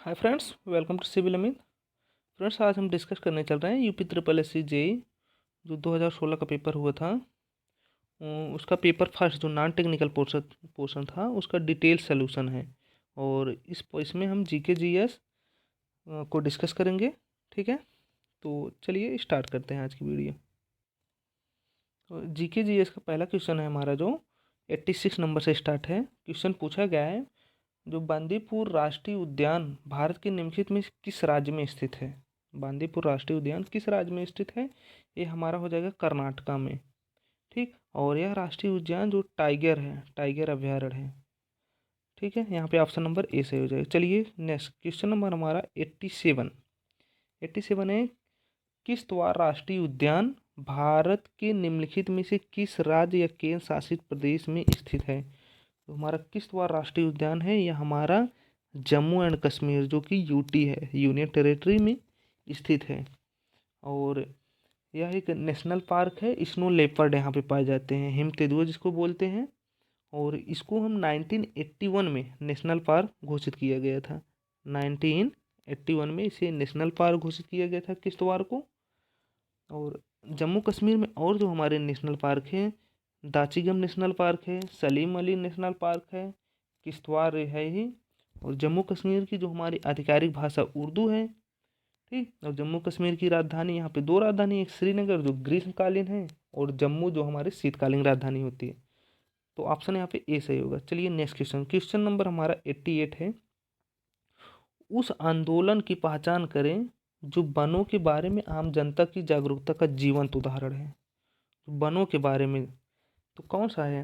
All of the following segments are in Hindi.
Hi friends, welcome to civil Amit. Friends, आज हम डिस्कस करने चल रहे हैं UP triple S C JE जो 2016 का पेपर हुआ था। उसका पेपर फर्स्ट जो नॉन टेक्निकल पोर्शन पोर्शन था उसका डिटेल सोल्यूशन है। और इसमें हम जीके जीएस को डिस्कस करेंगे। ठीक है, तो चलिए स्टार्ट करते हैं आज की वीडियो। तो जीके जीएस का पहला क्वेश्चन है हमारा जो 86 नंबर से स्टार्ट है। क्वेश्चन पूछा गया है, जो बांदीपुर राष्ट्रीय उद्यान भारत के निम्नलिखित में किस राज्य में स्थित है। बांदीपुर राष्ट्रीय उद्यान किस राज्य में स्थित है? ये हमारा हो जाएगा कर्नाटका में। ठीक, और यह राष्ट्रीय उद्यान जो टाइगर है, टाइगर अभ्यारण्य है। ठीक है, यहाँ पे ऑप्शन नंबर ए सही हो जाएगा। चलिए नेक्स्ट क्वेश्चन नंबर हमारा 87। 87 है, किश्तवाड़ राष्ट्रीय उद्यान भारत के निम्नलिखित में से किस राज्य या केंद्र शासित प्रदेश में स्थित है? तो हमारा किश्तवाड़ राष्ट्रीय उद्यान है यह हमारा जम्मू एंड कश्मीर जो कि यूटी है, यूनियन टेरिटरी में स्थित है। और यह एक नेशनल पार्क है। स्नो लेपर्ड यहाँ पे पाए जाते हैं, हिम तेंदुआ जिसको बोलते हैं। और इसको हम 1981 में नेशनल पार्क घोषित किया गया था। 1981 में इसे नेशनल पार्क घोषित किया गया था किश्तवाड़ को। और जम्मू कश्मीर में और जो हमारे नेशनल पार्क हैं, दाचिगम नेशनल पार्क है, सलीम अली नेशनल पार्क है, किश्तवाड़ है ही। और जम्मू कश्मीर की जो हमारी आधिकारिक भाषा उर्दू है। ठीक, और जम्मू कश्मीर की राजधानी, यहाँ पे दो राजधानी, एक श्रीनगर जो ग्रीष्मकालीन है और जम्मू जो हमारी शीतकालीन राजधानी होती है। तो ऑप्शन यहाँ पे ए सही होगा। चलिए नेक्स्ट क्वेश्चन, क्वेश्चन नंबर हमारा 88 है। उस आंदोलन की पहचान करें जो वनों के बारे में आम जनता की जागरूकता का जीवंत उदाहरण है। वनों के बारे में तो कौन सा है?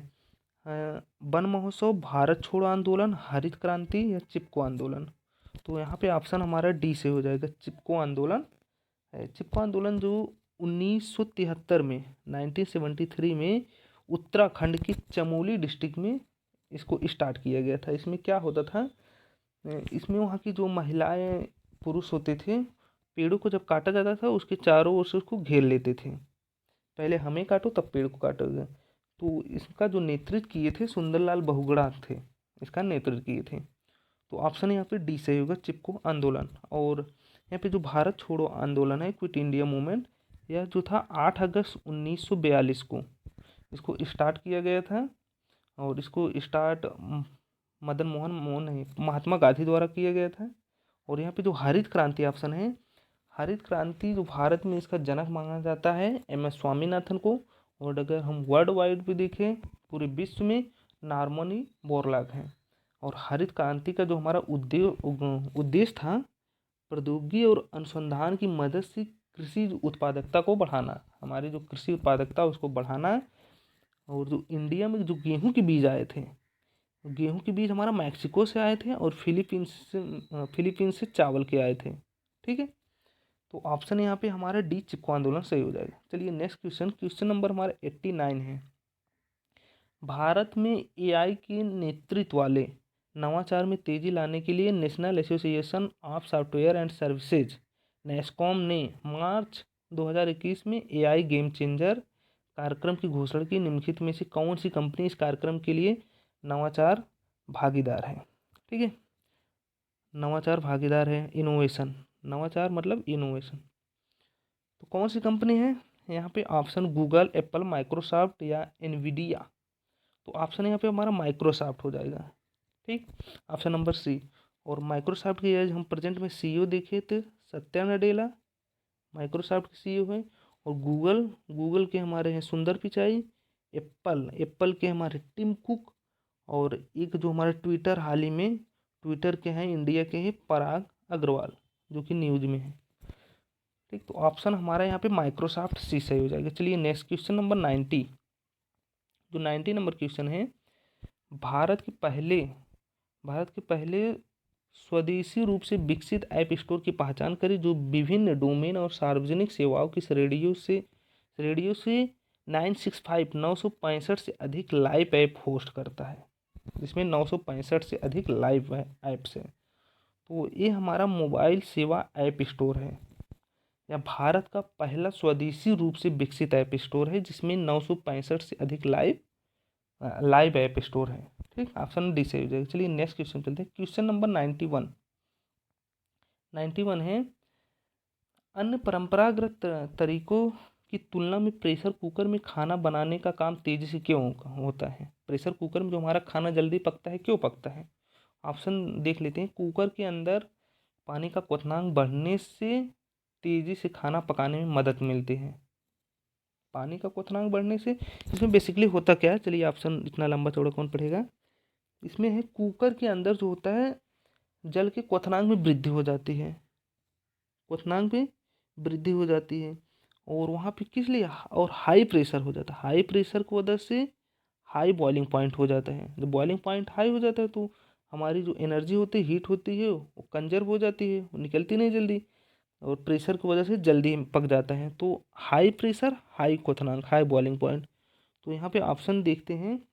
वन महोत्सव, भारत छोड़ो आंदोलन, हरित क्रांति या चिपको आंदोलन? तो यहाँ पे ऑप्शन हमारा डी से हो जाएगा, चिपको आंदोलन है। चिपको आंदोलन जो 1973 में 1973 में उत्तराखंड की चमोली डिस्ट्रिक्ट में इसको स्टार्ट किया गया था। इसमें क्या होता था, इसमें वहाँ की जो महिलाएं पुरुष होते थे, पेड़ों को जब काटा जाता था उसके चारों ओर से उसको घेर लेते थे। पहले हमें काटो तब पेड़ को काटोगे। तो इसका जो नेतृत्व किए थे सुंदरलाल बहुगुणा थे, इसका नेतृत्व किए थे। तो ऑप्शन यहाँ पे डी सही होगा, चिपको आंदोलन। और यहाँ पे जो भारत छोड़ो आंदोलन है, क्विट इंडिया मूवमेंट, यह जो था 8 अगस्त 1942 को इसको स्टार्ट किया गया था। और इसको स्टार्ट मदन मोहन मोहन नहीं, महात्मा गांधी द्वारा किया गया था। और यहाँ पे जो हरित क्रांति ऑप्शन है, हरित क्रांति जो भारत में इसका जनक माना जाता है एम एस स्वामीनाथन को। और अगर हम वर्ल्ड वाइड भी देखें पूरे विश्व में, नॉर्मनी बोरलॉग हैं। और हरित क्रांति का जो हमारा उद्देश्य था, प्रौद्योगिकी और अनुसंधान की मदद से कृषि उत्पादकता को बढ़ाना, हमारी जो कृषि उत्पादकता उसको बढ़ाना। और जो इंडिया में जो गेहूं के बीज आए थे, गेहूं के बीज हमारा मैक्सिको से आए थे और फिलीपींस से चावल के आए थे। ठीक है, तो ऑप्शन यहाँ पे हमारा डी चिपको आंदोलन सही हो जाएगा। चलिए नेक्स्ट क्वेश्चन, क्वेश्चन नंबर हमारा 89 है। भारत में एआई के नेतृत्व वाले नवाचार में तेजी लाने के लिए national association of software and services NASSCOM ने मार्च 2021 में एआई गेम चेंजर कार्यक्रम की घोषणा की। निम्नलिखित में से कौन सी कंपनी इस कार्यक्रम के लिए नवाचार भागीदार है? ठीक है, नवाचार भागीदार है, इनोवेशन, नवाचार मतलब इनोवेशन। तो कौन सी कंपनी है? यहाँ पे ऑप्शन गूगल, एप्पल, माइक्रोसॉफ्ट या एनवीडिया। तो ऑप्शन यहाँ पे हमारा माइक्रोसॉफ्ट हो जाएगा। ठीक, ऑप्शन नंबर सी। और माइक्रोसॉफ्ट की आज हम प्रेजेंट में सीईओ देखे तो सत्या नडेला माइक्रोसॉफ्ट के सीईओ हैं। और गूगल, गूगल के हमारे हैं सुंदर पिचाई। एप्पल के हमारे टिम कुक। और एक जो हमारे ट्विटर हाल ही में ट्विटर के हैं इंडिया के हैं पराग अग्रवाल, जो कि न्यूज में है। ठीक, तो ऑप्शन हमारा यहाँ पे माइक्रोसॉफ्ट सी सही हो जाएगा। चलिए नेक्स्ट क्वेश्चन नंबर 90। जो 90 नंबर क्वेश्चन है, भारत के पहले स्वदेशी रूप से विकसित ऐप स्टोर की पहचान करी जो विभिन्न डोमेन और सार्वजनिक सेवाओं की रेडियो से 965 से अधिक लाइव ऐप होस्ट करता है, जिसमें 965 से अधिक लाइव ऐप्स हैं। तो ये हमारा मोबाइल सेवा ऐप स्टोर है, या भारत का पहला स्वदेशी रूप से विकसित ऐप स्टोर है जिसमें 965 से अधिक लाइव ऐप स्टोर है। ठीक, ऑप्शन डी से हो जाएगा। चलिए नेक्स्ट क्वेश्चन चलते हैं, क्वेश्चन नंबर 91। 91 है, अन्य परंपरागत तरीकों की तुलना में प्रेशर कुकर में खाना बनाने का काम तेजी से क्यों होता है? प्रेशर कुकर में जो हमारा खाना जल्दी पकता है, क्यों पकता है? ऑप्शन देख लेते हैं। कुकर के अंदर पानी का क्वथनांक बढ़ने से तेजी से खाना पकाने में मदद मिलती है। पानी का क्वथनांक बढ़ने से इसमें बेसिकली होता क्या है, चलिए ऑप्शन इतना लंबा चौड़ा कौन पढ़ेगा। इसमें है कुकर के अंदर जो होता है जल के क्वथनांक में वृद्धि हो जाती है, क्वथनांक में वृद्धि हो जाती है। और वहाँ पे किस लिए, और हाई प्रेशर हो जाता है। हाई प्रेशर की वजह से हाई बॉइलिंग पॉइंट हो जाता है। जब बॉइलिंग पॉइंट हाई हो जाता है तो हमारी जो एनर्जी होती है, हीट होती है, वो कंजर्व हो जाती है, वो निकलती नहीं जल्दी, और प्रेशर की वजह से जल्दी पक जाता है। तो हाई प्रेशर हाई क्वथनांक हाई बॉइलिंग पॉइंट। तो यहाँ पे ऑप्शन देखते हैं,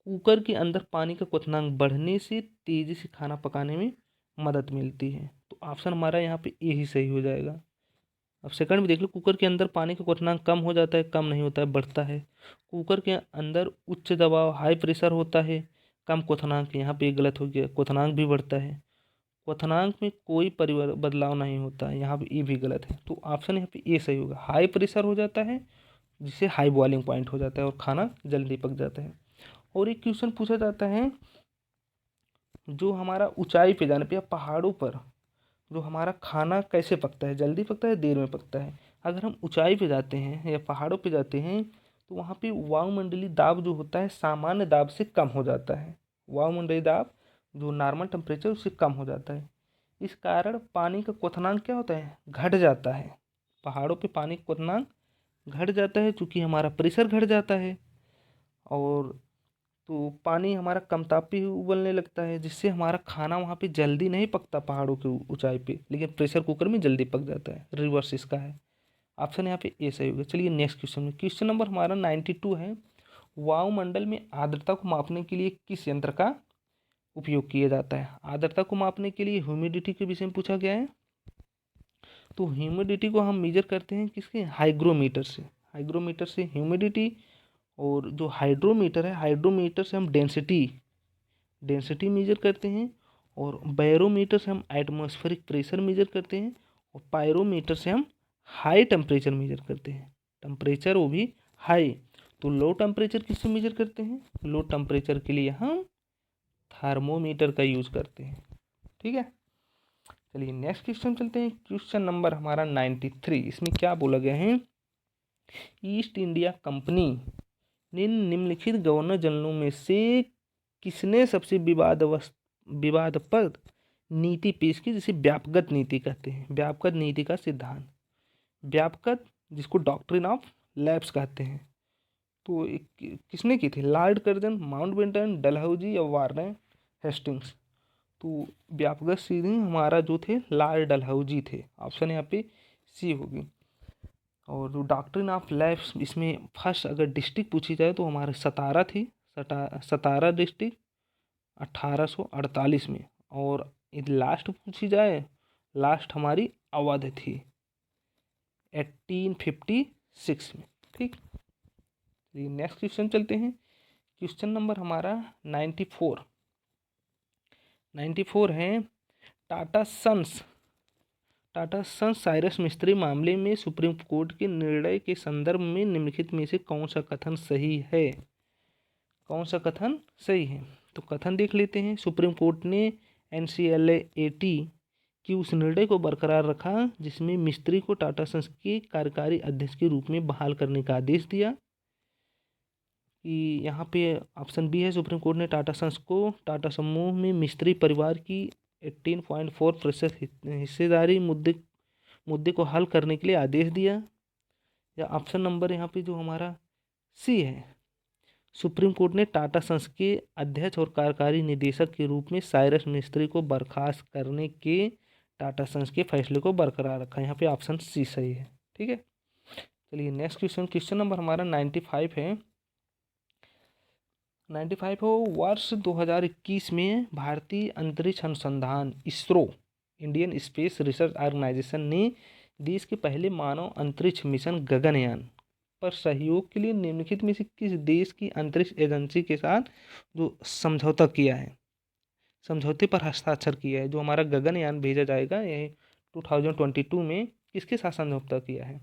कुकर के अंदर पानी का क्वथनांक बढ़ने से तेजी से खाना पकाने में मदद मिलती है। तो ऑप्शन हमारा यहाँ पे ए ही सही हो जाएगा। अब सेकंड में देख लो, कुकर के अंदर पानी का क्वथनांक कम हो जाता है, कम नहीं होता है, बढ़ता है। कुकर के अंदर उच्च दबाव हाई प्रेशर होता है, कम क्वथनांक, यहाँ पे गलत हो गया, क्वथनांक भी बढ़ता है। क्वथनांक में कोई परिवर्तन बदलाव नहीं होता है, यहाँ पे ये भी गलत है। तो ऑप्शन यहाँ पे ए सही होगा। हाई प्रेशर हो जाता है जिससे हाई बॉइलिंग पॉइंट हो जाता है और खाना जल्दी पक जाता है। और एक क्वेश्चन पूछा जाता है, जो हमारा ऊंचाई पे जाने पे या पहाड़ों पर जो हमारा खाना कैसे पकता है, जल्दी पकता है, देर में पकता है? अगर हम ऊंचाई पे जाते हैं या पहाड़ों पे जाते हैं तो वहाँ पे वायुमंडलीय दाब जो होता है सामान्य दाब से कम हो जाता है। वायुमंडलीय दाब जो नॉर्मल टेम्परेचर उससे कम हो जाता है। इस कारण पानी का क्वथनांक क्या होता है, घट जाता है। पहाड़ों पे पानी का क्वथनांक घट जाता है चूँकि हमारा प्रेशर घट जाता है, और तो पानी हमारा कम तापी उबलने लगता है, जिससे हमारा खाना वहाँ पे जल्दी नहीं पकता पहाड़ों की ऊंचाई पे, लेकिन प्रेशर कुकर में जल्दी पक जाता है। रिवर्स इसका है। ऑप्शन यहाँ पे ए सही होगा। चलिए नेक्स्ट क्वेश्चन में, क्वेश्चन नंबर हमारा 92 है, वायुमंडल में आर्द्रता को मापने के लिए किस यंत्र का उपयोग किया जाता है? आर्द्रता को मापने के लिए ह्यूमिडिटी के विषय में पूछा गया है। तो ह्यूमिडिटी को हम मेजर करते हैं किसके, हाइग्रोमीटर से। हाइग्रोमीटर से ह्यूमिडिटी, और जो हाइड्रोमीटर है, हाइड्रोमीटर से हम डेंसिटी डेंसिटी मेजर करते हैं, और बैरोमीटर से हम एटमॉस्फेरिक प्रेशर मेजर करते हैं, और पायरोमीटर से हम हाई टेम्परेचर मेजर करते हैं, टेम्परेचर वो भी हाई। तो लो टेम्परेचर किससे मेजर करते हैं? लो टेम्परेचर के लिए हम थर्मोमीटर का यूज करते हैं। ठीक है, चलिए नेक्स्ट क्वेश्चन चलते हैं। क्वेश्चन नंबर हमारा 93, इसमें क्या बोला गया है, ईस्ट इंडिया कंपनी ने निम्नलिखित गवर्नर जनरलों में से किसने सबसे विवादास्पद नीति पेश की, जिसे व्यापकगत नीति कहते हैं? व्यापकगत नीति का सिद्धांत, व्यापकगत जिसको डॉक्ट्रिन ऑफ लैप्स कहते हैं। तो किसने की थी? लॉर्ड कर्जन, माउंटबेटन, डलहौजी या वार्न हेस्टिंग्स? तो व्यापकगत सीधे हमारा जो थे लॉर्ड डलहौजी थे। ऑप्शन यहाँ पे सी होगी। और जो डॉक्ट्रिन ऑफ लैप्स, इसमें फर्स्ट अगर डिस्ट्रिक्ट पूछी जाए तो हमारे सतारा थी, सतारा डिस्ट्रिक्ट 1848 में। और यदि लास्ट पूछी जाए, लास्ट हमारी अवध थी 1856 में। ठीक, चलिए नेक्स्ट क्वेश्चन चलते हैं। क्वेश्चन नंबर हमारा 94 है, टाटा सन्स साइरस मिस्त्री मामले में सुप्रीम कोर्ट के निर्णय के संदर्भ में निम्नलिखित में से कौन सा कथन सही है? कौन सा कथन सही है? तो कथन देख लेते हैं। सुप्रीम कोर्ट ने NCLAT की उस निर्णय को बरकरार रखा जिसमें मिस्त्री को टाटा सन्स के कार्यकारी अध्यक्ष के रूप में बहाल करने का आदेश दिया। कि यहाँ पे ऑप्शन बी है, सुप्रीम कोर्ट ने टाटा सन्स को टाटा समूह में मिस्त्री परिवार की 18.4% हिस्सेदारी मुद्दे को हल करने के लिए आदेश दिया। या ऑप्शन नंबर यहाँ पे जो हमारा सी है, सुप्रीम कोर्ट ने टाटा सन्स के अध्यक्ष और कार्यकारी निदेशक के रूप में साइरस मिस्त्री को बर्खास्त करने के टाटा सन्स के फैसले को बरकरार रखा। यहाँ पे ऑप्शन सी सही है। ठीक है, चलिए नेक्स्ट क्वेश्चन नंबर हमारा 95 है। 95 हो, वर्ष 2021 में भारतीय अंतरिक्ष अनुसंधान ISRO, Indian space research organisation ने देश के पहले मानव अंतरिक्ष मिशन गगनयान पर सहयोग के लिए निम्नलिखित में से किस देश की अंतरिक्ष एजेंसी के साथ जो समझौता किया है? समझौते पर हस्ताक्षर किया है। जो हमारा गगनयान भेजा जाएगा ये 2022 में किसके साथ समझौता किया है?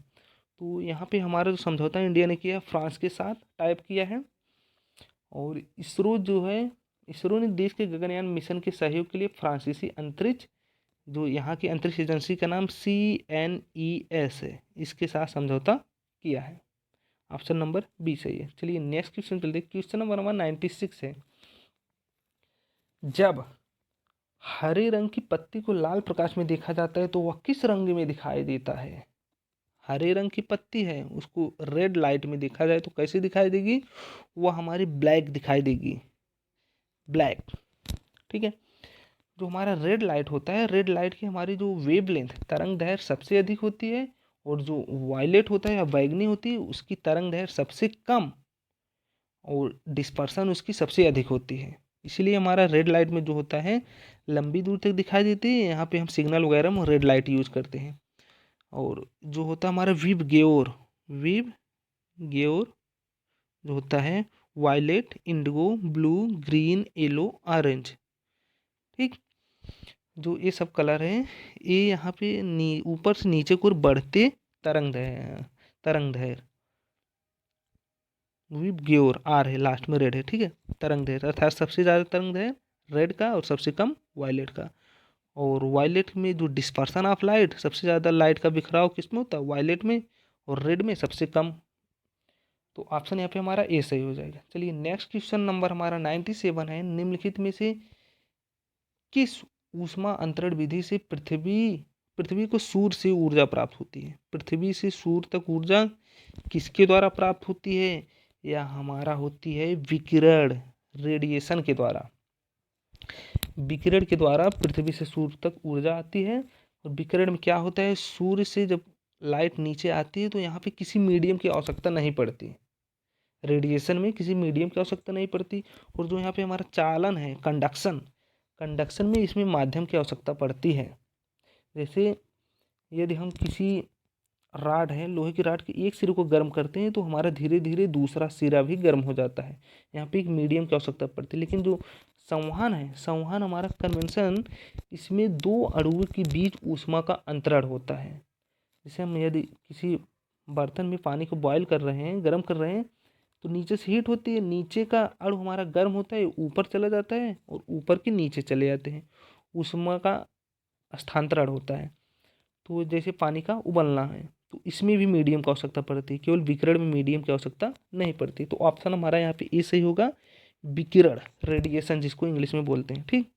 तो यहाँ पे हमारा जो समझौता इंडिया ने किया फ्रांस के साथ टाइप किया है। और इसरो जो है, इसरो ने देश के गगनयान मिशन के सहयोग के लिए फ्रांसीसी अंतरिक्ष, जो यहाँ की अंतरिक्ष एजेंसी का नाम CNES है, इसके साथ समझौता किया है। ऑप्शन नंबर बी सही है। चलिए नेक्स्ट क्वेश्चन चलते हैं। क्वेश्चन नंबर हमारा 96 है। जब हरे रंग की पत्ती को लाल प्रकाश में देखा जाता है तो वह किस रंग में दिखाई देता है? हरे रंग की पत्ती है, उसको रेड लाइट में देखा जाए तो कैसे दिखाई देगी? वह हमारी ब्लैक दिखाई देगी, ब्लैक। ठीक है। जो हमारा रेड लाइट होता है, रेड लाइट की हमारी जो वेवलेंथ, तरंग दैर्घ्य सबसे अधिक होती है, और जो वायलेट होता है या बैगनी होती है उसकी तरंग दैर्घ्य सबसे कम और डिस्पर्सन उसकी सबसे अधिक होती है। इसीलिए हमारा रेड लाइट में जो होता है लंबी दूर तक दिखाई देती है। यहाँ पे हम सिग्नल वगैरह में रेड लाइट यूज़ करते हैं। और जो होता है हमारा विब गेओर, विब गेओर जो होता है violet, indigo, blue, green, yellow, orange. ठीक। जो ये सब कलर हैं ये यहाँ पे ऊपर से नीचे को बढ़ते तरंग दैर्घ्य विब गेओर, आर है लास्ट में, रेड है। ठीक है। तरंग दैर्घ्य अर्थात सबसे ज़्यादा तरंग दैर्घ्य रेड का और सबसे कम वायलेट का। और वायलेट में जो डिस्पर्सन ऑफ लाइट, सबसे ज़्यादा लाइट का बिखराव किस में होता है? वायलेट में। और रेड में सबसे कम। तो ऑप्शन यहाँ पे हमारा ए सही हो जाएगा। चलिए नेक्स्ट क्वेश्चन नंबर हमारा 97 है। निम्नलिखित में से किस ऊष्मा अंतरण विधि से पृथ्वी को सूर्य से ऊर्जा प्राप्त होती है? पृथ्वी से सूर्य तक ऊर्जा किसके द्वारा प्राप्त होती है? या हमारा होती है विकिरण, रेडिएशन के द्वारा। विकिरण के द्वारा पृथ्वी से सूर्य तक ऊर्जा आती है। और विकिरण में क्या होता है, सूर्य से जब लाइट नीचे आती है तो यहाँ पे किसी मीडियम की आवश्यकता नहीं पड़ती। रेडिएशन में किसी मीडियम की आवश्यकता नहीं पड़ती। और जो यहाँ पे हमारा चालन है, कंडक्शन में इसमें माध्यम की आवश्यकता पड़ती है। जैसे यदि हम किसी राड है, लोहे की राड के एक सिरे को गर्म करते हैं तो हमारा धीरे धीरे दूसरा सिरा भी गर्म हो जाता है। यहाँ पे एक मीडियम की आवश्यकता पड़ती है। लेकिन जो संवहन है, संवहन हमारा कन्वेंशन, इसमें दो अणुओं के बीच ऊष्मा का अंतरण होता है। जैसे हम यदि किसी बर्तन में पानी को बॉयल कर रहे हैं, गर्म कर रहे हैं, तो नीचे से हीट होती है, नीचे का अणु हमारा गर्म होता है, ऊपर चला जाता है और ऊपर के नीचे चले जाते हैं, ऊष्मा का स्थानांतरण होता है। तो जैसे पानी का उबलना है तो इसमें भी मीडियम की आवश्यकता पड़ती है, केवल विकिरण में मीडियम की आवश्यकता नहीं पड़ती। तो ऑप्शन हमारा यहाँ पे ए सही होगा, विकिरण, रेडिएशन जिसको इंग्लिश में बोलते हैं। ठीक।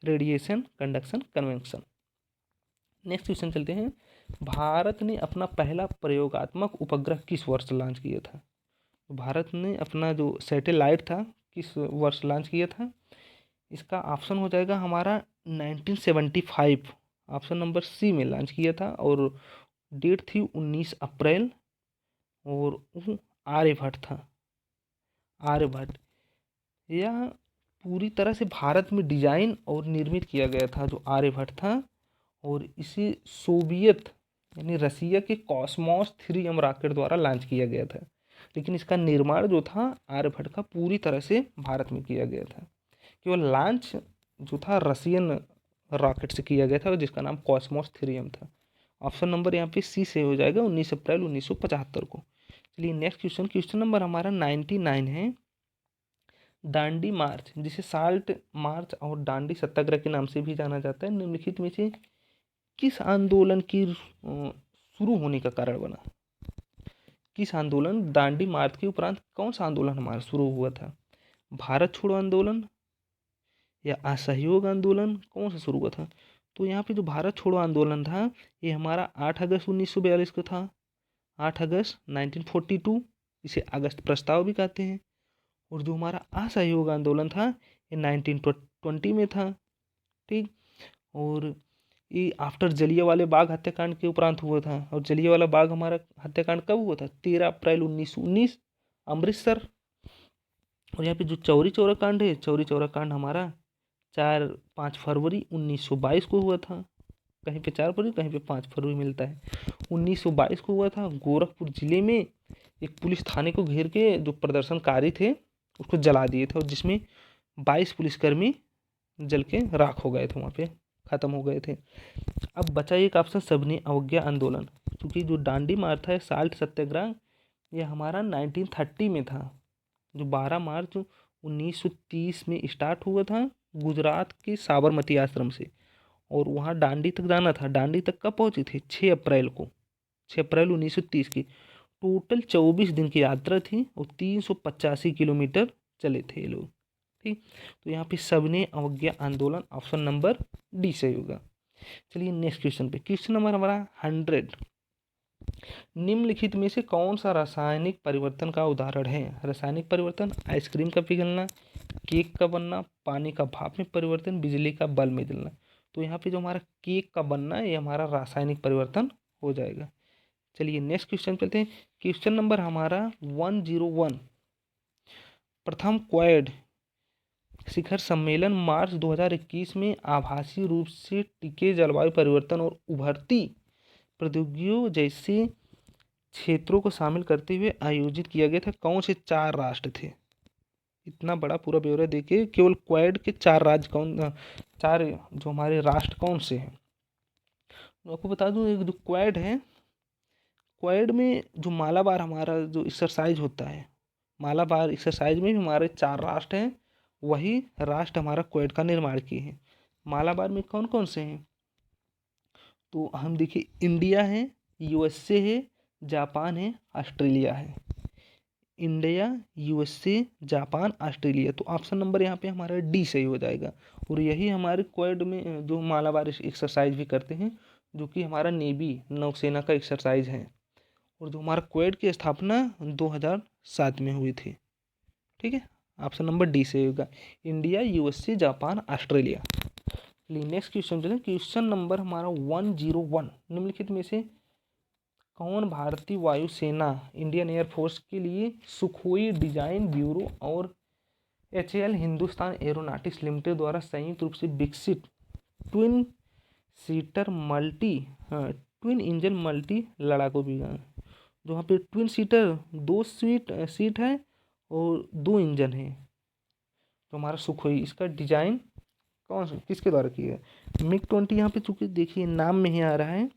Radiation, conduction, convection. Next question चलते हैं। भारत ने अपना पहला प्रयोगात्मक उपग्रह किस वर्ष लॉन्च किया था? भारत ने अपना जो सैटेलाइट था किस वर्ष लॉन्च किया था? इसका ऑप्शन हो जाएगा हमारा 1975, ऑप्शन नंबर सी में लॉन्च किया था। और डेट थी 19 अप्रैल। और वो आर्यभट्ट था, आर्यभट्ट। यह पूरी तरह से भारत में डिजाइन और निर्मित किया गया था जो आर्यभट्ट था। और इसे सोवियत यानी रसिया के कॉस्मोस 3M रॉकेट द्वारा लॉन्च किया गया था। लेकिन इसका निर्माण जो था आर्यभट्ट का पूरी तरह से भारत में किया गया था। केवल लॉन्च जो था रसियन रॉकेट से किया गया था जिसका नाम कॉस्मोस 3M था। ऑप्शन नंबर यहाँ पे सी से हो जाएगा, 19 अप्रैल 1975 को। चलिए नेक्स्ट क्वेश्चन, क्वेश्चन नंबर हमारा 99 है। दांडी मार्च, जिसे साल्ट मार्च और दांडी सत्याग्रह के नाम से भी जाना जाता है, निम्नलिखित में से किस आंदोलन की शुरू होने का कारण बना? किस आंदोलन, दांडी मार्च के उपरांत कौन सा आंदोलन हमारा शुरू हुआ था? भारत छोड़ो आंदोलन या असहयोग आंदोलन, कौन सा शुरू हुआ था? तो यहाँ पे जो भारत छोड़ो आंदोलन था ये हमारा 8 अगस्त 1942 को था, 8 अगस्त 1942, इसे अगस्त प्रस्ताव भी कहते हैं। और जो हमारा असहयोग आंदोलन था ये 1920 में था। ठीक। और ये आफ्टर जलियांवाला बाग हत्याकांड के उपरांत हुआ था। और जलियांवाला बाग हमारा हत्याकांड कब हुआ था? 13 अप्रैल 1919, अमृतसर। और यहाँ पे जो चौरी चौरा कांड है, चौरी चौरा कांड हमारा 4-5 फरवरी 1922 को हुआ था। कहीं पे 4 फरवरी, कहीं पे 5 फरवरी मिलता है। 1922 को हुआ था। गोरखपुर जिले में एक पुलिस थाने को घेर के जो प्रदर्शनकारी थे उसको जला दिए थे, और जिसमें 22 पुलिसकर्मी जल के राख हो गए थे, वहाँ पे ख़त्म हो गए थे। अब बचा एक ऑप्शन सविनय अवज्ञा आंदोलन, क्योंकि जो दांडी मार्च है, साल्ट सत्याग्रह, ये हमारा 1930 में था, जो 12 मार्च 1930 में स्टार्ट हुआ था गुजरात के साबरमती आश्रम से, और वहाँ दांडी तक जाना था। दांडी तक कब पहुँचे थे? 6 अप्रैल को, 6 अप्रैल 1930 की। टोटल 24 दिन की यात्रा थी और 385 किलोमीटर चले थे ये लोग। ठीक, तो यहाँ पे सविनय अवज्ञा आंदोलन ऑप्शन नंबर डी सही होगा। चलिए नेक्स्ट क्वेश्चन पे, क्वेश्चन नंबर हमारा 100। निम्नलिखित में से कौन सा रासायनिक परिवर्तन का उदाहरण है? रासायनिक परिवर्तन: आइसक्रीम का पिघलना, केक का बनना, पानी का भाप में परिवर्तन, बिजली का बल्ब में जलना। तो यहाँ पे जो हमारा केक का बनना है, ये हमारा रासायनिक परिवर्तन हो जाएगा। चलिए नेक्स्ट क्वेश्चन चलते हैं। क्वेश्चन नंबर हमारा 101। प्रथम क्वाड शिखर सम्मेलन मार्च 2021 में आभासी रूप से टिके जलवायु परिवर्तन और उभरती प्रौद्योगिकियों जैसे क्षेत्रों को शामिल करते हुए आयोजित किया गया था। कौन से 4 राष्ट्र थे? इतना बड़ा पूरा ब्यौरा देके केवल क्वाड के 4 राज्य कौन, 4 जो हमारे राष्ट्र कौन से हैं? तो आपको बता दूं, एक जो क्वाड है, क्वाड में जो मालाबार हमारा जो एक्सरसाइज होता है, मालाबार एक्सरसाइज में भी हमारे 4 राष्ट्र हैं, वही राष्ट्र हमारा क्वाड का निर्माण किए हैं। मालाबार में कौन कौन से हैं? तो हम देखिए, इंडिया है, यूएसए है, जापान है, ऑस्ट्रेलिया है। India, USA, Japan, Australia. तो ऑप्शन नंबर यहाँ पे हमारा डी सही हो जाएगा। और यही हमारे क्वाड में जो मालाबार एक्सरसाइज भी करते हैं, जो कि हमारा नेवी नौसेना का एक्सरसाइज है। और जो हमारा क्वाड की स्थापना 2007 में हुई थी। ठीक है, ऑप्शन नंबर डी से होगा, इंडिया, यूएसए, जापान, ऑस्ट्रेलिया। चलिए नेक्स्ट क्वेश्चन चलें। क्वेश्चन नंबर हमारा 101। निम्नलिखित में से कौन भारतीय वायुसेना इंडियन एयरफोर्स के लिए सुखोई डिजाइन ब्यूरो और एचएएल हिंदुस्तान एरोनॉटिक्स लिमिटेड द्वारा संयुक्त रूप से विकसित twin seater multi twin engine multi लड़ाकू विमान, जो वहाँ पे ट्विन सीटर 2 सीट है और 2 इंजन है, तो हमारा सुखोई, इसका डिजाइन कौन सा किसके द्वारा किया है? मिग-20। यहाँ पे चूंकि देखिए नाम में ही आ रहा है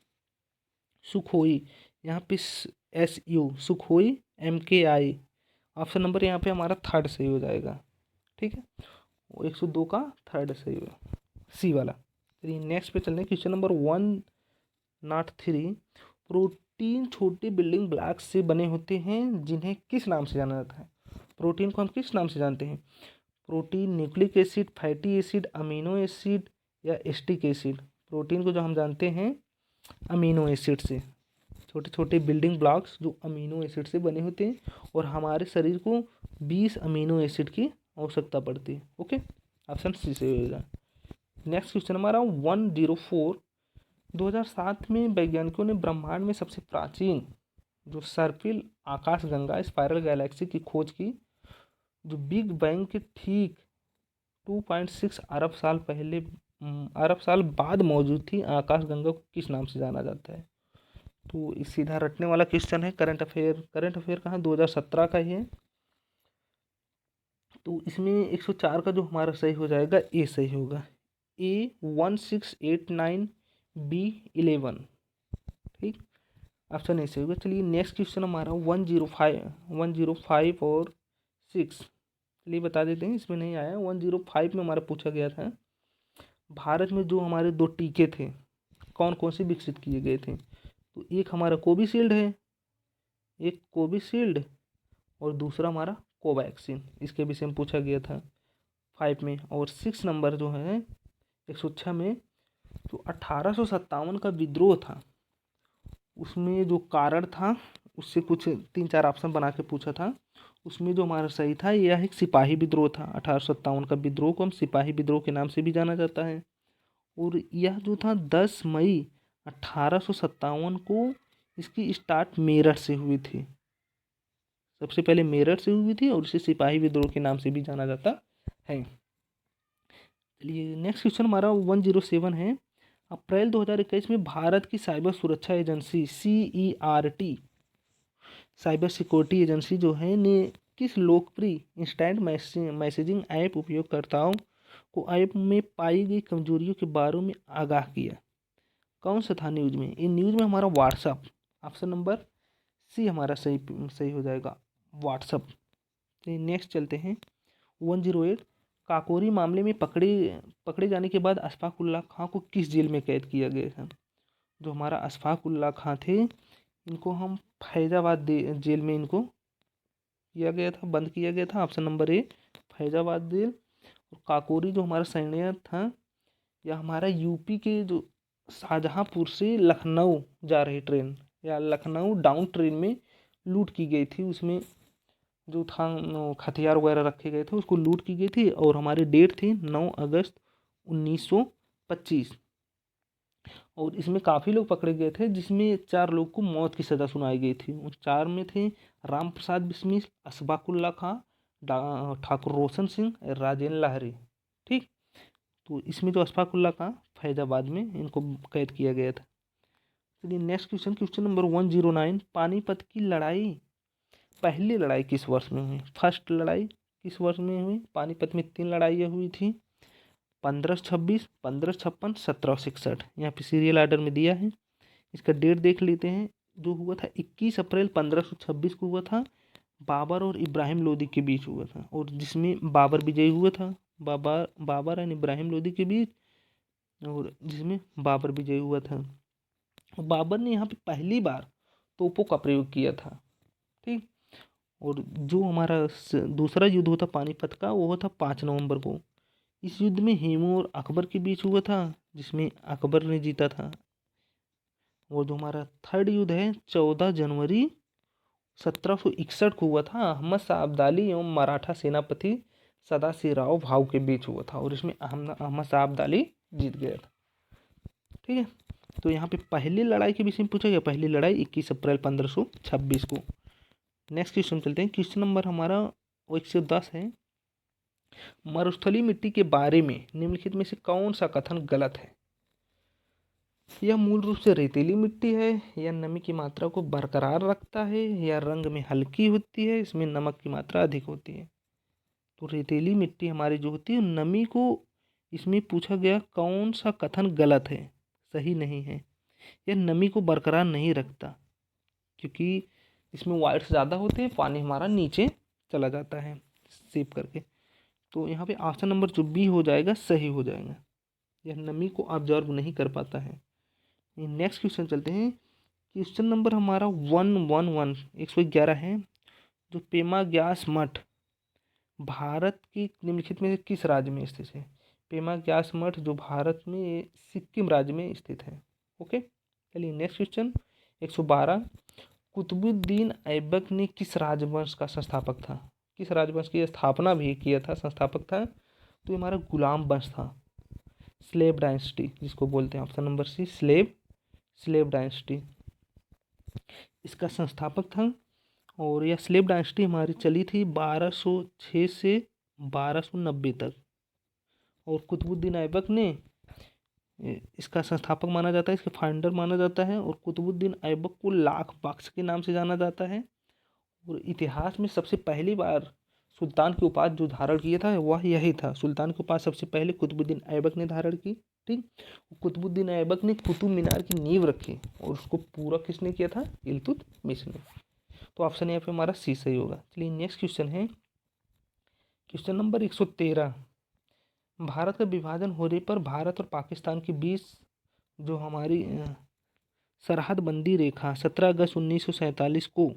सुखोई, यहाँ पे SU Sukhoi MKI। Option number यहाँ पे हमारा 3rd सही हो जाएगा। ठीक है, 102 का 3rd सही होगा, सी वाला। चलिए नेक्स्ट पे चलते हैं। Question number 103। प्रोटीन छोटे बिल्डिंग ब्लॉक्स से बने होते हैं जिन्हें किस नाम से जाना जाता है? प्रोटीन को हम किस नाम से जानते हैं? Protein, nucleic acid, fatty acid, amino acid या एस्टिक एसिड? प्रोटीन को जो हम जानते हैं अमीनो एसिड से, छोटे छोटे बिल्डिंग ब्लॉक्स जो अमीनो एसिड से बने होते हैं, और हमारे शरीर को 20 अमीनो एसिड की आवश्यकता पड़ती है। ओके, ऑप्शन सी से होगा। नेक्स्ट क्वेश्चन हमारा 104। 2007 में वैज्ञानिकों ने ब्रह्मांड में सबसे प्राचीन जो सर्पिल आकाशगंगा स्पाइरल गैलेक्सी की खोज की, जो बिग बैंग के ठीक 2.6 अरब साल बाद मौजूद थी। आकाशगंगा को किस नाम से जाना जाता है? तो सीधा रटने वाला क्वेश्चन है, करंट अफेयर कहाँ 2017 का ही है। तो इसमें 104 का जो हमारा सही हो जाएगा, ए सही होगा, A1689 B11। ठीक, ऑप्शन ए सही होगा। चलिए नेक्स्ट क्वेश्चन हमारा 105 और 6। चलिए बता देते हैं, इसमें नहीं आया। 105 में हमारा पूछा गया था, भारत में जो हमारे 2 टीके थे कौन कौन से विकसित किए गए थे? तो एक हमारा कोविशील्ड है, एक कोविशील्ड, और दूसरा हमारा कोवैक्सीन, इसके विषय में पूछा गया था 5 में। और 6 नंबर जो है 106 में, जो 1857 का विद्रोह था, उसमें जो कारण था उससे कुछ 3-4 ऑप्शन बना के पूछा था। उसमें जो हमारा सही था, यह एक सिपाही विद्रोह था। 1857 का विद्रोह को हम सिपाही विद्रोह के नाम से भी जाना जाता है। और यह जो था 10 मई 1857 को इसकी स्टार्ट मेरठ से हुई थी। सबसे पहले मेरठ से हुई थी और इसे सिपाही विद्रोह के नाम से भी जाना जाता है। चलिए नेक्स्ट क्वेश्चन हमारा 107 है। अप्रैल 2021 में भारत की साइबर सुरक्षा agency CERT, cyber security agency जो है, ने किस लोकप्रिय इंस्टेंट मैसेजिंग ऐप उपयोगकर्ताओं को ऐप में पाई गई कमजोरियों के बारे में आगाह किया। कौन सा था न्यूज़ में? इन न्यूज़ में हमारा व्हाट्सअप, ऑप्शन नंबर सी हमारा सही सही हो जाएगा, व्हाट्सअप। तो नेक्स्ट चलते हैं 108। काकोरी मामले में पकड़े जाने के बाद अशफाक उल्लाह खां को किस जेल में कैद किया गया था? जो हमारा अशफाक उल्लाह खां थे, इनको हम फैजाबाद जेल में इनको किया गया था, बंद किया गया था, option number A Faizabad jail. और काकोरी जो हमारा सैन्य था, या हमारा यूपी के जो शाहजहांपुर से लखनऊ जा रही ट्रेन या लखनऊ डाउन ट्रेन में लूट की गई थी। उसमें जो था हथियार वगैरह रखे गए थे, उसको लूट की गई थी। और हमारी डेट थी 9 अगस्त 1925। और इसमें काफ़ी लोग पकड़े गए थे, जिसमें 4 लोग को मौत की सज़ा सुनाई गई थी। उन 4 में थे राम प्रसाद बिस्मिल, अशफाकुल्ला खां, ठाकुर रोशन सिंह, राजेंद्र लाहरी। ठीक, तो इसमें जो अशफाकुल्ला खां फैजाबाद में इनको कैद किया गया था। चलिए next question, question number 109। Panipat की लड़ाई, पहली लड़ाई किस वर्ष में हुई? फर्स्ट लड़ाई किस वर्ष में हुई? पानीपत में 3 लड़ाइयाँ हुई थी, 1526, 1556, 1761। यहाँ पे सीरियल आर्डर में दिया है। इसका डेट देख लेते हैं। जो हुआ था 21 अप्रैल 1526 को हुआ था। बाबर और इब्राहिम लोदी के बीच हुआ था, और जिसमें बाबर विजयी हुआ था। बाबर एंड इब्राहिम लोदी के बीच, और जिसमें बाबर विजयी हुआ था। बाबर ने यहाँ पे पहली बार तोपों का प्रयोग किया था। ठीक, और जो हमारा दूसरा युद्ध होता पानीपत का, वो होता 5 नवंबर को। इस युद्ध में हेमू और अकबर के बीच हुआ था, जिसमें अकबर ने जीता था। और जो हमारा थर्ड युद्ध है 14 जनवरी 1761 को हुआ था, अहमद शाह अब्दाली एवं मराठा सेनापति सदाशिवराव भाऊ के बीच हुआ था, और इसमें अहमद शाह अब्दाली जीत गया था। ठीक है, तो यहाँ पे पहली लड़ाई के विषय में पूछा गया। पहली लड़ाई 21 अप्रैल 1526 को। नेक्स्ट क्वेश्चन चलते हैं। क्वेश्चन नंबर हमारा 110 है। मरुस्थलीय मिट्टी के बारे में निम्नलिखित में से कौन सा कथन गलत है? यह मूल रूप से रेतीली मिट्टी है, या नमी की मात्रा को बरकरार रखता है, या रंग में हल्की होती है, इसमें नमक की मात्रा अधिक होती है। तो रेतीली मिट्टी हमारी जो होती है, नमी को, इसमें पूछा गया कौन सा कथन गलत है, सही नहीं है। यह नमी को बरकरार नहीं रखता, क्योंकि इसमें वाइट्स ज़्यादा होते हैं, पानी हमारा नीचे चला जाता है सीप करके। तो यहाँ पे ऑप्शन नंबर जो बी हो जाएगा सही हो जाएगा। यह नमी को ऑब्जर्व नहीं कर पाता है। नेक्स्ट क्वेश्चन चलते हैं। क्वेश्चन नंबर हमारा 111 है। जो पेमा ग्यास मठ भारत की निम्नलिखित में से किस राज्य में स्थित है? पेमा ग्यास मठ जो भारत में सिक्किम राज्य में स्थित है। ओके, चलिए नेक्स्ट क्वेश्चन 112। कुतुबुद्दीन ऐबक ने किस राजवंश का संस्थापक था? किस राजवंश की स्थापना भी किया था, संस्थापक था? तो ये हमारा गुलाम वंश था, स्लेव डायनेस्टी जिसको बोलते हैं। Option number C slave dynasty इसका संस्थापक था। और यह स्लेव डायनेस्टी हमारी चली थी 1206 से 1290 तक। और कुतुबुद्दीन ऐबक ने इसका संस्थापक माना जाता है, इसके फाउंडर माना जाता है। और कुतुबुद्दीन ऐबक को लाख बख्श के नाम से जाना जाता है। और इतिहास में सबसे पहली बार सुल्तान की उपाधि जो धारण किया था वह यही था। सुल्तान की उपाधि सबसे पहले कुतुबुद्दीन ऐबक ने धारण की। ठीक, कुतुबुद्दीन ऐबक ने कुतुब मीनार की नींव रखी, और उसको पूरा किसने किया था? इल्तुतमिश ने। तो ऑप्शन यहाँ पे हमारा सी सही होगा। चलिए नेक्स्ट क्वेश्चन है क्वेश्चन नंबर 113। भारत का विभाजन होने पर भारत और पाकिस्तान के बीच जो हमारी सरहदबंदी रेखा 17 अगस्त 1947 को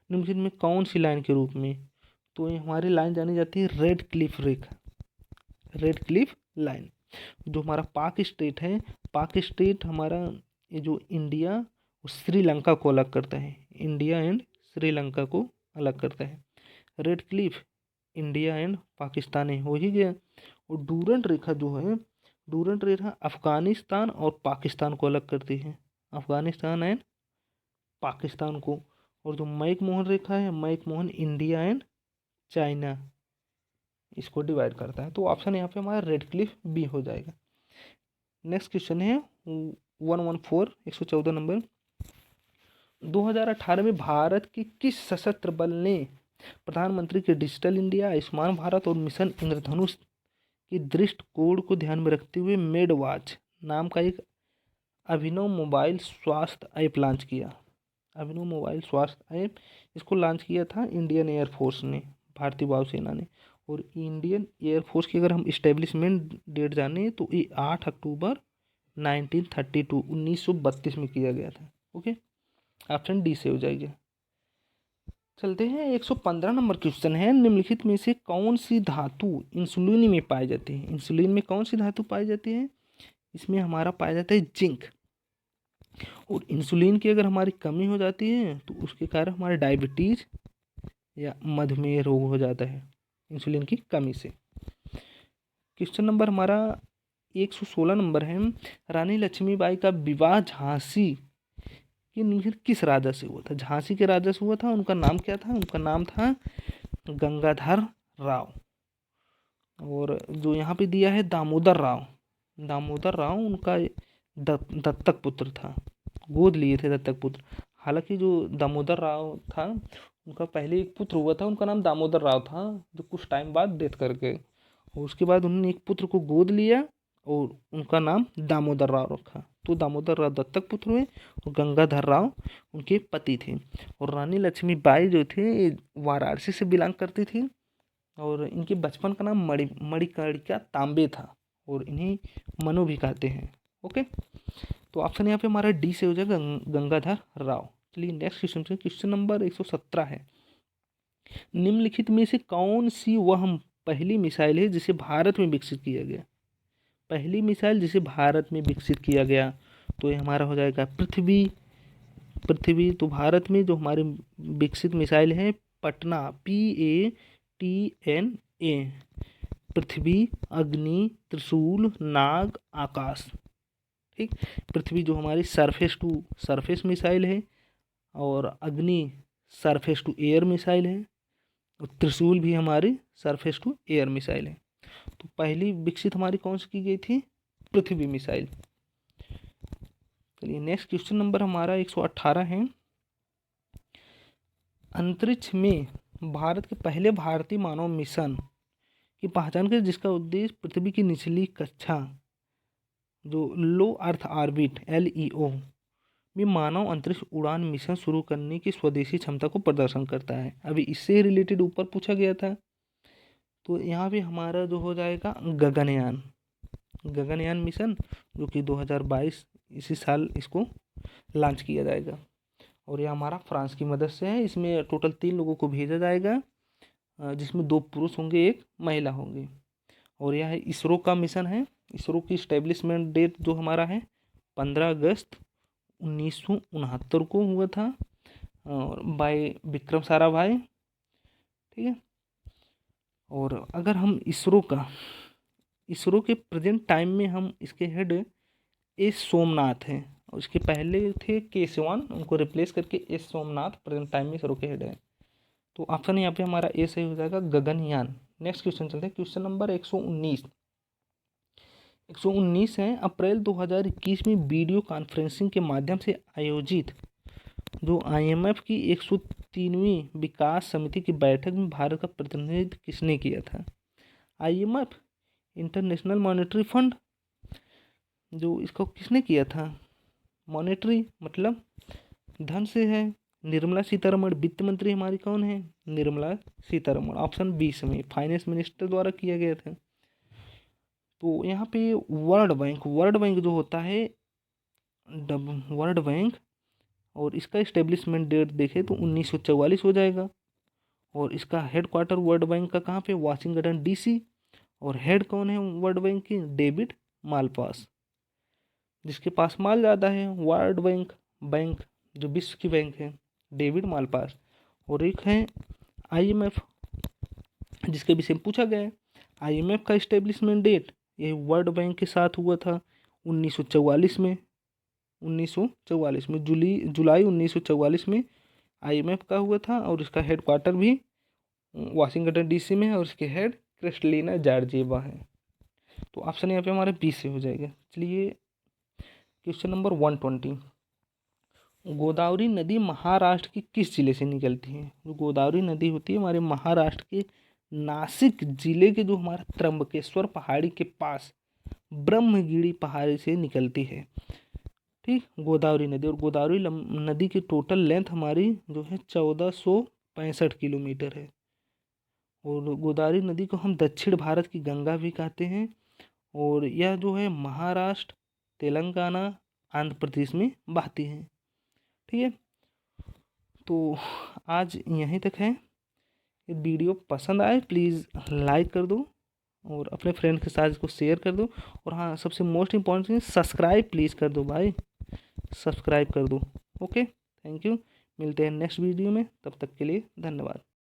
निम्नलिखित में कौन सी लाइन के रूप में? तो ये हमारी लाइन जानी जाती है रेड क्लिफ रेखा, रेड क्लिफ लाइन। जो हमारा पाक स्टेट है, पाक स्टेट हमारा ये जो इंडिया और श्रीलंका को अलग करता है, इंडिया एंड श्रीलंका को अलग करता है। Red Cliff India and Pakistan है, हो ही गया। और डूरंट रेखा जो है, डूरंट रेखा अफगानिस्तान और पाकिस्तान को अलग करती है, अफगानिस्तान एंड पाकिस्तान को। और जो मैकमोहन रेखा है, मैकमोहन इंडिया एंड चाइना इसको डिवाइड करता है। तो ऑप्शन यहाँ पे हमारा रेड क्लिफ बी हो जाएगा। नेक्स्ट क्वेश्चन है 114 नंबर। 2018 में भारत के किस सशस्त्र बल ने प्रधानमंत्री के डिजिटल इंडिया, आयुष्मान भारत और मिशन इंद्रधनुष के दृष्टिकोण को ध्यान में रखते हुए मेड वॉच नाम का एक अभिनव मोबाइल स्वास्थ्य ऐप लॉन्च किया। अभिनव मोबाइल स्वास्थ्य ऐप इसको लॉन्च किया था इंडियन एयरफोर्स ने, भारतीय वायुसेना ने। और इंडियन एयरफोर्स की अगर हम इस्टेब्लिशमेंट डेट जाने तो ये 8 अक्टूबर 1932 में किया गया था। ओके, ऑप्शन डी से हो जाएगा। चलते हैं 115 नंबर क्वेश्चन है, निम्नलिखित में से कौन सी धातु इंसुलिन में पाई जाती है? इंसुलिन में कौन सी धातु पाई जाती है? इसमें हमारा पाया जाता है जिंक। और इंसुलिन की अगर हमारी कमी हो जाती है तो उसके कारण हमारा डायबिटीज या मधुमेह रोग हो जाता है इंसुलिन की कमी से। क्वेश्चन नंबर हमारा 116 नंबर है, रानी लक्ष्मीबाई का विवाह झांसी के निम्नलिखित किस राजा से हुआ था? झांसी के राजा से हुआ था। उनका नाम क्या था? उनका नाम था गंगाधर राव। और जो यहाँ पे दिया है दामोदर राव, दामोदर राव उनका दत्तक पुत्र था, गोद लिए थे दत्तक पुत्र। हालांकि जो दामोदर राव था उनका पहले एक पुत्र हुआ था, उनका नाम दामोदर राव था, जो कुछ टाइम बाद डेथ कर गए। और उसके बाद उन्होंने एक पुत्र को गोद लिया और उनका नाम दामोदर राव रखा। तो दामोदर राव दत्तक पुत्र हुए और गंगाधर राव उनके पति थे। और रानी लक्ष्मीबाई जो थे वाराणसी से बिलोंग करती थी और इनके बचपन का नाम मणिकर्णिका तांबे था और इन्हें मनु भी कहते हैं। ओके, तो ऑप्शन यहाँ पे हमारा डी से हो जाएगा गंगाधर राव। चलिए नेक्स्ट क्वेश्चन से, क्वेश्चन नंबर 117 है, निम्नलिखित में से कौन सी वह पहली मिसाइल है जिसे भारत में विकसित किया गया? पहली मिसाइल जिसे भारत में विकसित किया गया तो ये हमारा हो जाएगा पृथ्वी। तो भारत में जो हमारी विकसित मिसाइल है पटना, PATNA, पृथ्वी, अग्नि, त्रिशूल, नाग, आकाश। ठीक, पृथ्वी जो हमारी सरफेस टू सरफेस मिसाइल है और अग्नि सरफेस टू एयर मिसाइल है और त्रिशूल भी हमारी सरफेस टू एयर मिसाइल है। तो पहली विकसित हमारी कौन सी की गई थी? पृथ्वी मिसाइल। चलिए नेक्स्ट क्वेश्चन नंबर हमारा 118 है, अंतरिक्ष में भारत के पहले भारतीय मानव मिशन की पहचान करें जिसका उद्देश्य पृथ्वी की निचली कक्षा जो लो अर्थ ऑर्बिट LEO में मानव अंतरिक्ष उड़ान मिशन शुरू करने की स्वदेशी क्षमता को प्रदर्शन करता है। अभी इससे रिलेटेड ऊपर पूछा गया था। तो यहाँ पे हमारा जो हो जाएगा गगनयान मिशन, जो कि 2022 इसी साल इसको लॉन्च किया जाएगा। और यह हमारा फ्रांस की मदद से है। इसमें टोटल 3 लोगों को भेजा जाएगा, जिसमें 2 पुरुष होंगे, 1 महिला होंगी। और यह इसरो का मिशन है। इसरो की इस्टेब्लिशमेंट डेट जो हमारा है 15 अगस्त 1969 को हुआ था और बाय विक्रम साराभाई। ठीक है, और अगर हम इसरो के प्रेजेंट टाइम में हम इसके हेड एस सोमनाथ हैं और इसके पहले थे के सिवान, उनको रिप्लेस करके एस सोमनाथ प्रेजेंट टाइम में इसरो के हेड है। तो ऑप्शन यहाँ पे हमारा ए सही हो जाएगा, गगनयान। नेक्स्ट क्वेश्चन चलते हैं, क्वेश्चन नंबर 119 है, अप्रैल 2021 में वीडियो कॉन्फ्रेंसिंग के माध्यम से आयोजित जो IMF की 103वीं विकास समिति की बैठक में भारत का प्रतिनिधित्व किसने किया था? IMF, इंटरनेशनल मॉनेटरी फंड, जो इसको किसने किया था? मॉनेटरी मतलब धन से है। निर्मला सीतारमण, वित्त मंत्री हमारी कौन है? निर्मला सीतारमण। ऑप्शन 20 में फाइनेंस मिनिस्टर द्वारा किया गया था। तो यहाँ पे वर्ल्ड बैंक जो होता है वर्ल्ड बैंक, और इसका इस्टेब्लिशमेंट डेट देखें तो 1944 हो जाएगा। और इसका हेडक्वार्टर वर्ल्ड बैंक का कहाँ पे? Washington DC। और हेड कौन है वर्ल्ड बैंक की? डेविड मालपास, जिसके पास माल ज़्यादा है। वर्ल्ड बैंक जो विश्व की बैंक है, डेविड मालपास। और एक है IMF, जिसके विषय में पूछा गया है। IMF का इस्टेब्लिशमेंट डेट ये वर्ल्ड बैंक के साथ हुआ था 1944 में। 1944 में जुलाई 1944 में IMF का हुआ था और इसका हेडक्वार्टर भी वाशिंगटन DC में है और इसके हेड क्रिस्टलिना जॉर्जिएवा है। तो ऑप्शन यहाँ पे हमारा बी से हो जाएगा। चलिए क्वेश्चन नंबर 120, गोदावरी नदी महाराष्ट्र के किस जिले से निकलती है? जो गोदावरी नदी होती है हमारे महाराष्ट्र के नासिक जिले के जो हमारा त्र्यंबकेश्वर पहाड़ी के पास ब्रह्मगिरी पहाड़ी से निकलती है। ठीक, गोदावरी नदी, और गोदावरी नदी की टोटल लेंथ हमारी जो है 1465 किलोमीटर है। और गोदावरी नदी को हम दक्षिण भारत की गंगा भी कहते हैं, और यह जो है महाराष्ट्र, तेलंगाना, आंध्र प्रदेश में बहती है। ठीक है, तो आज यहीं तक है। ये वीडियो पसंद आए प्लीज़ लाइक कर दो और अपने फ्रेंड के साथ इसको शेयर कर दो। और हाँ, सबसे most important cheese subscribe please कर दो भाई, सब्सक्राइब कर दो। Okay, thank you. मिलते हैं नेक्स्ट वीडियो में, तब तक के लिए धन्यवाद।